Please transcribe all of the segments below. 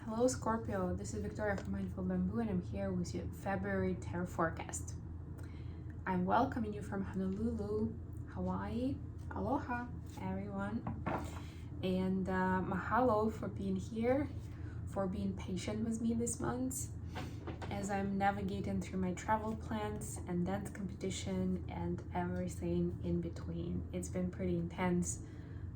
Hello Scorpio, this is Victoria from Mindful Bamboo and I'm here with your February tarot forecast. I'm welcoming you from Honolulu, Hawaii. Aloha everyone, and mahalo for being here, for being patient with me this month as I'm navigating through my travel plans and dance competition and everything in between. It's been pretty intense,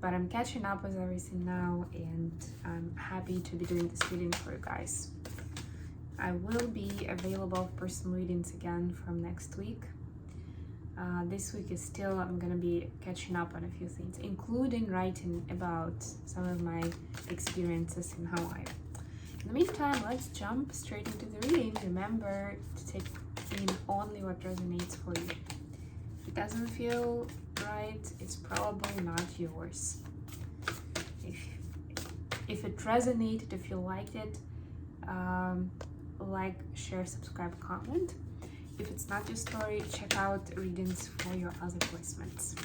but I'm catching up with everything now and I'm happy to be doing this reading for you guys. I will be available for personal readings again from next week. This week is still, I'm gonna be catching up on a few things, including writing about some of my experiences in Hawaii. In the meantime, let's jump straight into the reading. Remember to take in only what resonates for you. If it doesn't feel right, it's probably not yours. If it resonated, if you liked it, like, share, subscribe, comment. If it's not your story, check out readings for your other placements.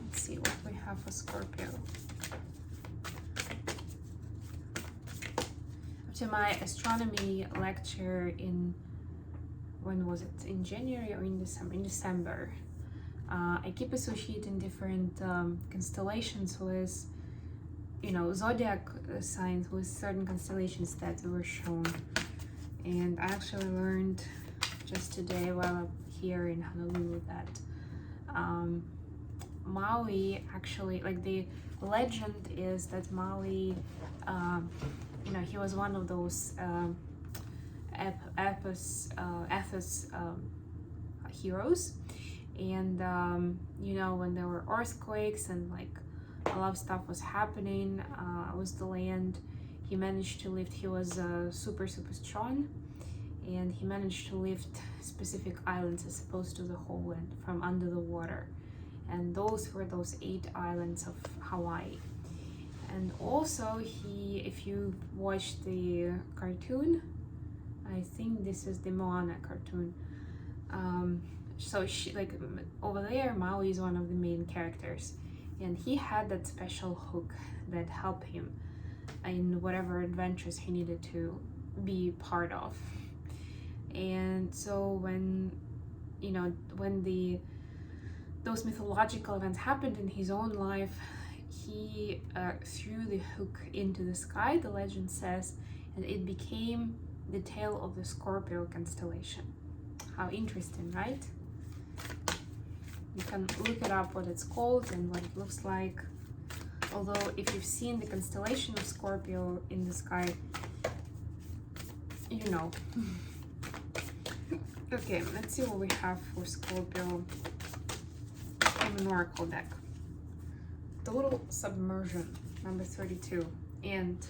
Let's see what we have for Scorpio. After my astronomy lecture in, when was it? In January or in December? In December. I keep associating different constellations with, zodiac signs with certain constellations that were shown. And I actually learned just today while I'm here in Honolulu that Maui actually, like, the legend is that Maui, he was one of those Ethos heroes. And when there were earthquakes and like a lot of stuff was happening with the land, he managed to lift. He was super strong, and he managed to lift specific islands as opposed to the whole land from under the water. And those were those 8 islands of Hawaii. And also if you watch the cartoon, I think this is the Moana cartoon, so she, like, over there, Maui is one of the main characters, and he had that special hook that helped him in whatever adventures he needed to be part of. And so when those mythological events happened in his own life, he threw the hook into the sky, the legend says, and it became the tail of the Scorpio constellation. How interesting, right? You can look it up what it's called and what it looks like. Although if you've seen the constellation of Scorpio in the sky, you know. Okay, let's see what we have for Scorpio from an oracle deck. Total submersion, number 32, and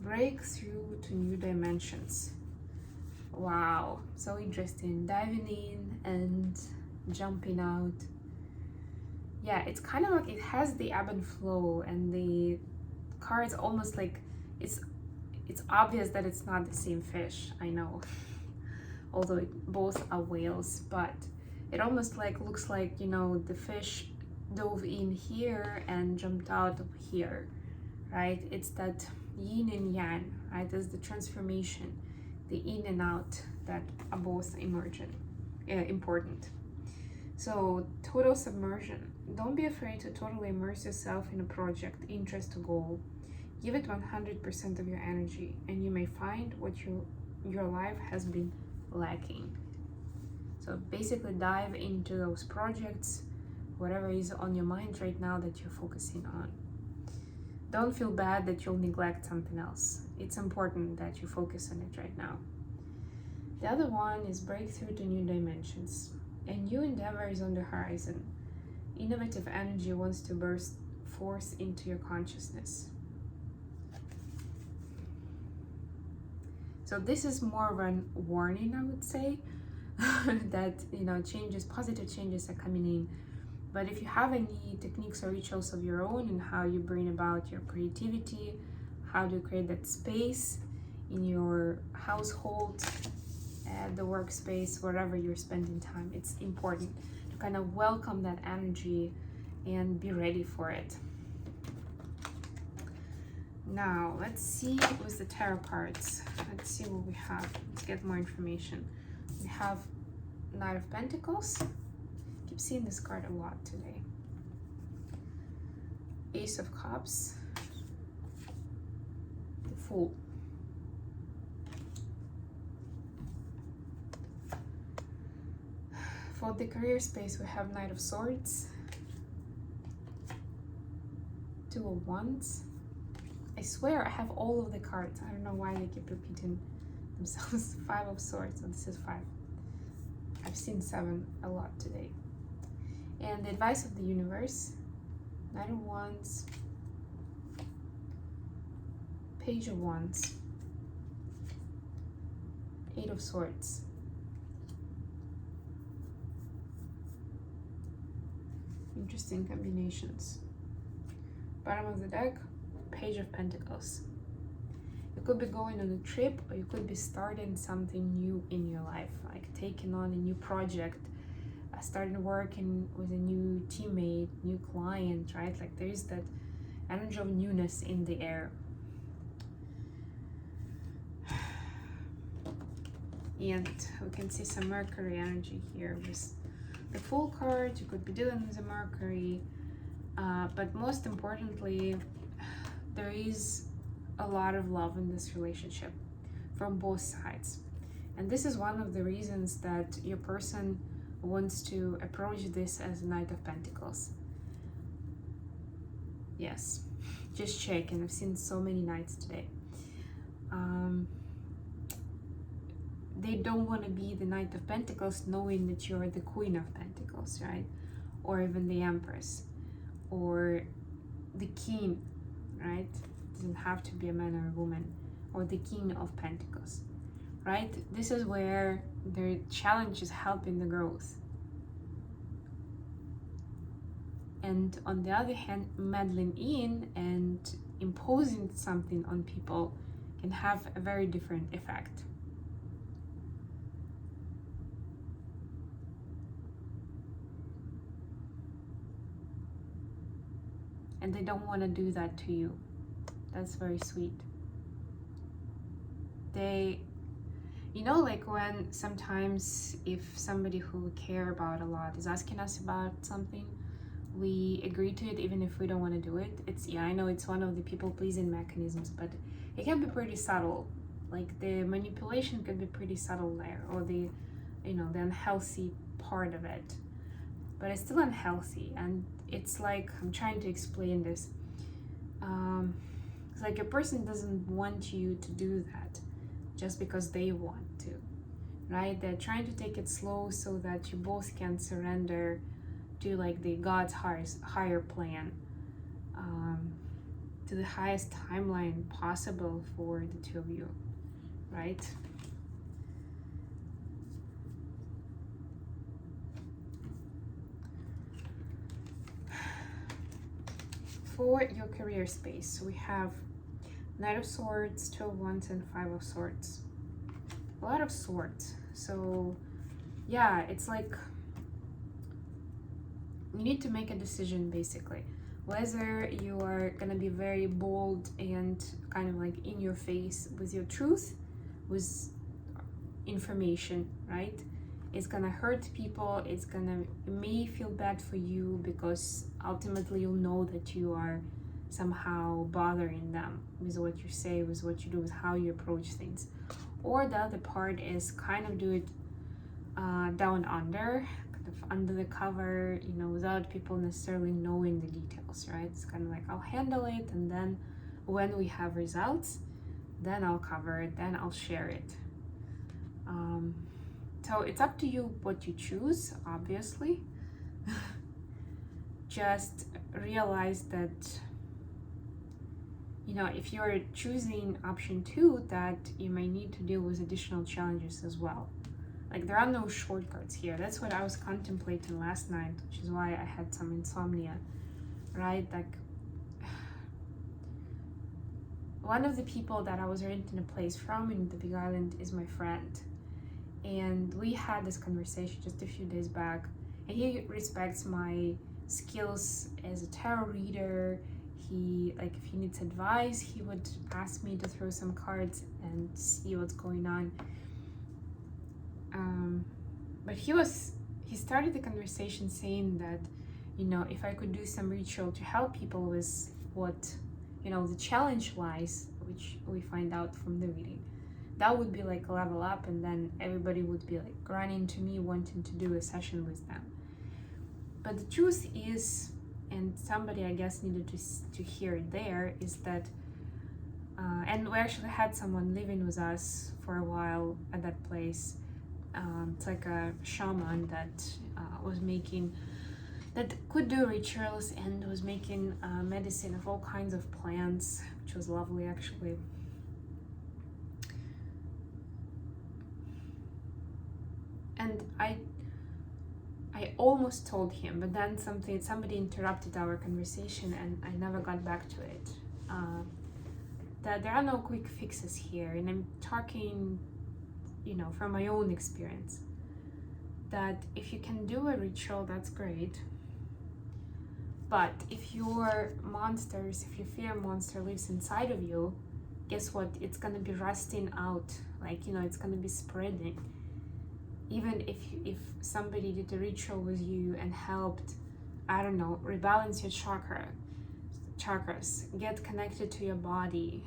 breakthrough to new dimensions. Wow, so interesting. Diving in and jumping out. Yeah, it's kind of like it has the ebb and flow, and the cards almost like it's obvious that it's not the same fish, I know, although both are whales, but it almost like looks like, the fish dove in here and jumped out of here, right? It's that yin and yang, right? There's the transformation, the in and out that are both important. So total submersion. Don't be afraid to totally immerse yourself in a project, interest, or goal. Give it 100% of your energy, and you may find what your life has been lacking. So basically dive into those projects, whatever is on your mind right now that you're focusing on. Don't feel bad that you'll neglect something else. It's important that you focus on it right now. The other one is breakthrough to new dimensions. A new endeavor is on the horizon. Innovative energy wants to burst forth into your consciousness. So this is more of a warning, I would say, that positive changes are coming in. But if you have any techniques or rituals of your own and how you bring about your creativity, how to create that space in your household, at the workspace, wherever you're spending time, it's important to kind of welcome that energy and be ready for it. Now, let's see with the tarot cards. Let's see what we have. Let's get more information. We have Knight of Pentacles. Keep seeing this card a lot today. Ace of Cups. The Fool. For the career space, we have Knight of Swords. Two of Wands. I swear I have all of the cards. I don't know why they keep repeating themselves. Five of Swords. Oh, this is 5. I've seen 7 a lot today. And the advice of the universe. Knight of Wands. Page of Wands. 8 of Swords. Interesting combinations. Bottom of the deck. Page of Pentacles. You could be going on a trip, or you could be starting something new in your life, like taking on a new project, starting working with a new teammate, new client, right? Like there is that energy of newness in the air. And we can see some Mercury energy here with the Fool card. You could be dealing with a Mercury, but most importantly, there is a lot of love in this relationship from both sides. And this is one of the reasons that your person wants to approach this as a Knight of Pentacles. Yes, just check, and I've seen so many Knights today. They don't want to be the Knight of Pentacles knowing that you're the Queen of Pentacles, right? Or even the Empress, or the King, right? It doesn't have to be a man or a woman, or the King of Pentacles, right? This is where their challenge is helping the growth. And on the other hand, meddling in and imposing something on people can have a very different effect. And they don't want to do that to you. That's very sweet. They, you know, like when sometimes if somebody who we care about a lot is asking us about something, we agree to it even if we don't want to do it. It's, yeah, I know it's one of the people-pleasing mechanisms, but it can be pretty subtle. Like the manipulation can be pretty subtle there, or the, you know, the unhealthy part of it. But it's still unhealthy, and it's like, I'm trying to explain this. It's like a person doesn't want you to do that just because they want to, right? They're trying to take it slow so that you both can surrender to like the God's higher plan, to the highest timeline possible for the two of you, right? For your career space, we have Knight of Swords, Two of Wands, and Five of Swords. A lot of swords. So yeah, it's like you need to make a decision basically, whether you are gonna be very bold and kind of like in your face with your truth, with information, right? It's gonna hurt people, it may feel bad for you because ultimately you'll know that you are somehow bothering them with what you say, with what you do, with how you approach things. Or the other part is kind of do it down under, kind of under the cover, you know, without people necessarily knowing the details, right? It's kind of like, I'll handle it, and then when we have results, then I'll cover it, then I'll share it. So it's up to you what you choose, obviously. Just realize that, you know, if you're choosing option 2, that you may need to deal with additional challenges as well. Like there are no shortcuts here. That's what I was contemplating last night, which is why I had some insomnia, right? Like one of the people that I was renting a place from in the Big Island is my friend. And we had this conversation just a few days back, he respects my skills as a tarot reader. He, like, if he needs advice, he would ask me to throw some cards and see what's going on. But he started the conversation saying that, you know, if I could do some ritual to help people with what, you know, the challenge lies, which we find out from the reading, that would be like a level up, and then everybody would be like running to me wanting to do a session with them. But the truth is, and somebody I guess needed to hear it there, is that and we actually had someone living with us for a while at that place. It's like a shaman that that could do rituals and was making medicine of all kinds of plants, which was lovely actually. And I almost told him, but then somebody interrupted our conversation and I never got back to it. That there are no quick fixes here, and I'm talking, you know, from my own experience, that if you can do a ritual, that's great. But if your fear monster lives inside of you, guess what? It's gonna be rusting out, like, you know, it's gonna be spreading. Even if somebody did a ritual with you and helped, I don't know, rebalance your chakras, get connected to your body,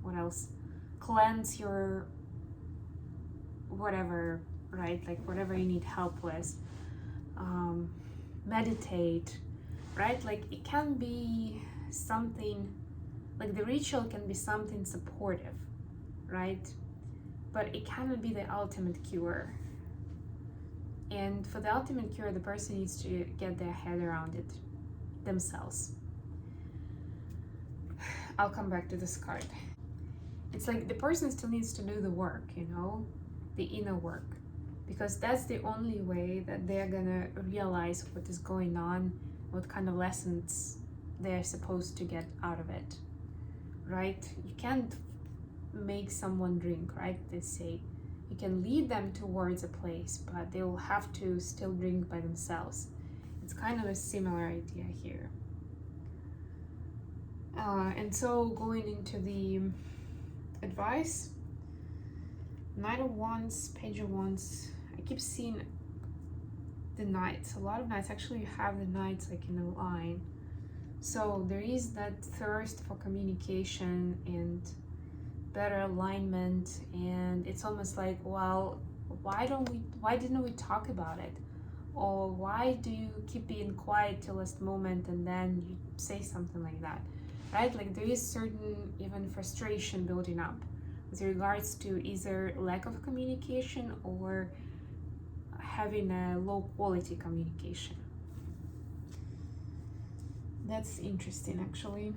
what else? Cleanse your whatever, right? Like whatever you need help with. Meditate, right? Like it can be something, like the ritual can be something supportive, right? But it cannot be the ultimate cure. And for the ultimate cure, the person needs to get their head around it themselves. I'll come back to this card. It's like the person still needs to do the work, you know, the inner work, because that's the only way that they're gonna realize what is going on, what kind of lessons they're supposed to get out of it, right? You can't make someone drink, right? They say you can lead them towards a place, but they will have to still drink by themselves. It's kind of a similar idea here. And so going into the advice, Knight of Wands, Page of Wands, I keep seeing the Knights, a lot of Knights. Actually, you have the Knights like in a line. So there is that thirst for communication and better alignment, and it's almost like, well, why didn't we talk about it? Or why do you keep being quiet till last moment and then you say something like that, right? Like there is certain even frustration building up with regards to either lack of communication or having a low quality communication. That's interesting actually.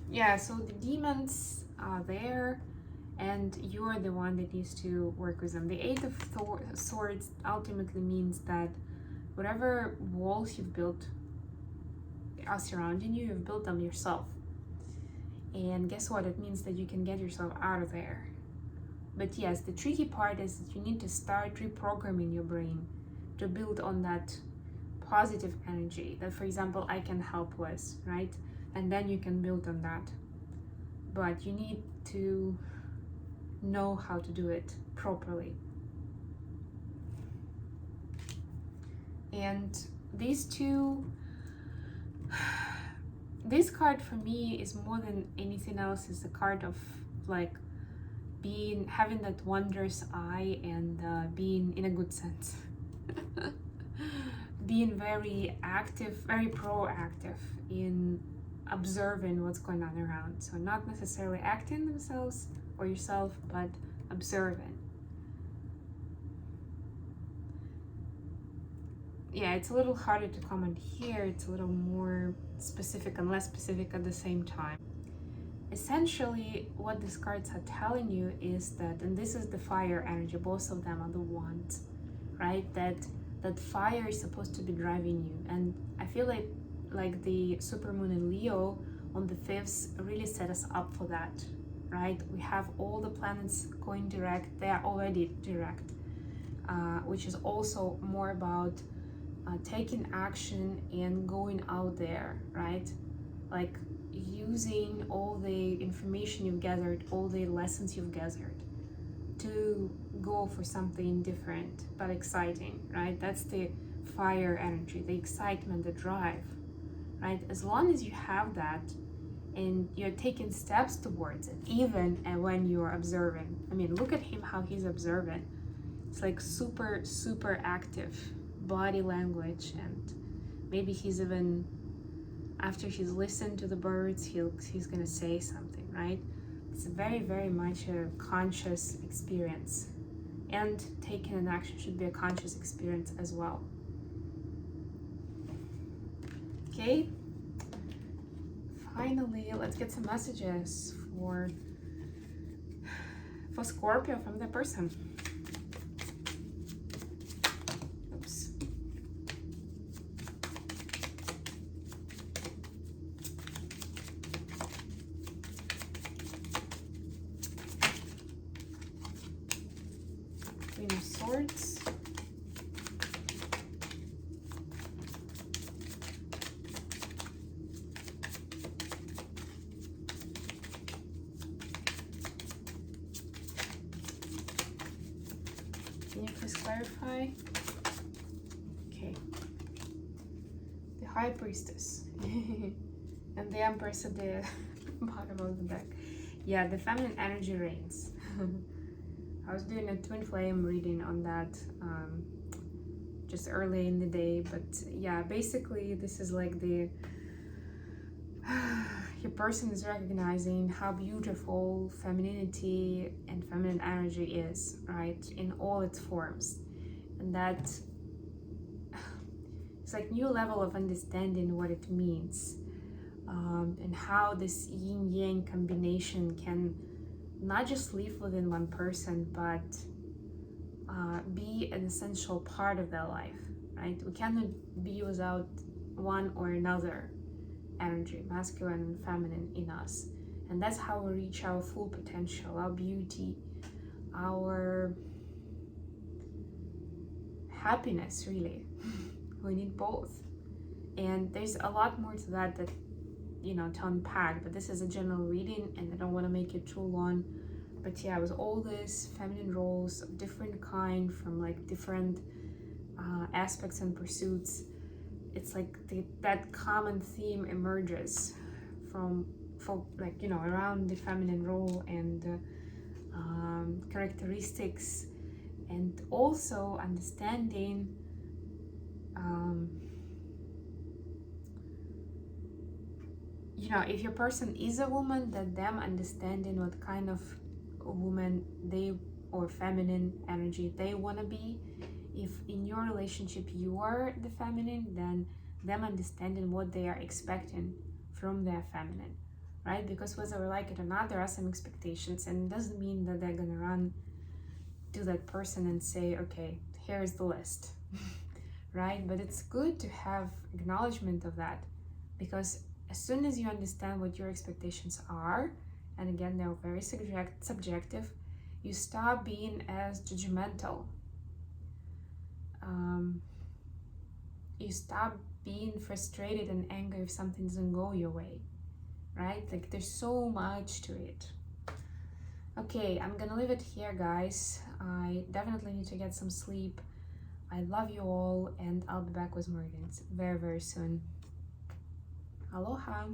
Yeah, so the demons are there and you're the one that needs to work with them. The Eight of Swords ultimately means that whatever walls you've built are surrounding you, you've built them yourself. And guess what? It means that you can get yourself out of there. But yes, the tricky part is that you need to start reprogramming your brain to build on that positive energy that, for example, I can help with, right? And then you can build on that. But you need to know how to do it properly. And this card for me is more than anything else is the card of like having that wondrous eye and being in a good sense. Being very active, very proactive in observing what's going on around. So not necessarily acting themselves or yourself, but observing. Yeah, it's a little harder to comment here. It's a little more specific and less specific at the same time. Essentially, what these cards are telling you is that, and this is the fire energy, both of them are the wands, right? That fire is supposed to be driving you. And I feel like the supermoon in Leo on the 5th really set us up for that, right? We have all the planets going direct. They are already direct. which is also more about taking action and going out there, right? Like using all the information you've gathered, all the lessons you've gathered to go for something different but exciting, right? That's the fire energy, the excitement, the drive, right? As long as you have that and you're taking steps towards it, even when you're observing. I mean, look at him, how he's observing. It's like super, super active body language, and maybe he's even, after he's listened to the birds, he's gonna say something, right? It's very, very much a conscious experience, and taking an action should be a conscious experience as well. Okay, finally, let's get some messages for Scorpio from the person. Oops. Queen of Swords. Can you please clarify? Okay. The High Priestess. And the Empress at the bottom of the deck. Yeah, the feminine energy reigns. I was doing a Twinflame reading on that just early in the day, but yeah, basically this is like the your person is recognizing how beautiful femininity and feminine energy is, right, in all its forms, and that it's like new level of understanding what it means, and how this yin yang combination can not just live within one person, but be an essential part of their life, right? We cannot be without one or another energy, masculine and feminine, in us. And that's how we reach our full potential, our beauty, our happiness, really. We need both. And there's a lot more to that, you know, to unpack, but this is a general reading and I don't want to make it too long. But yeah, with all these feminine roles of different kind, from like different aspects and pursuits, it's like that common theme emerges for like, you know, around the feminine role and characteristics, and also understanding you know, if your person is a woman, that them understanding what kind of woman they, or feminine energy they want to be. If in your relationship you are the feminine, then them understanding what they are expecting from their feminine, right? Because whether we like it or not, there are some expectations, and it doesn't mean that they're gonna run to that person and say, okay, here's the list. Right? But it's good to have acknowledgement of that, because as soon as you understand what your expectations are, and again, they're very subjective, you stop being as judgmental. You stop being frustrated and angry if something doesn't go your way, right? Like, there's so much to it. Okay, I'm gonna leave it here, guys. I definitely need to get some sleep. I love you all, and I'll be back with more readings very, very soon. Aloha!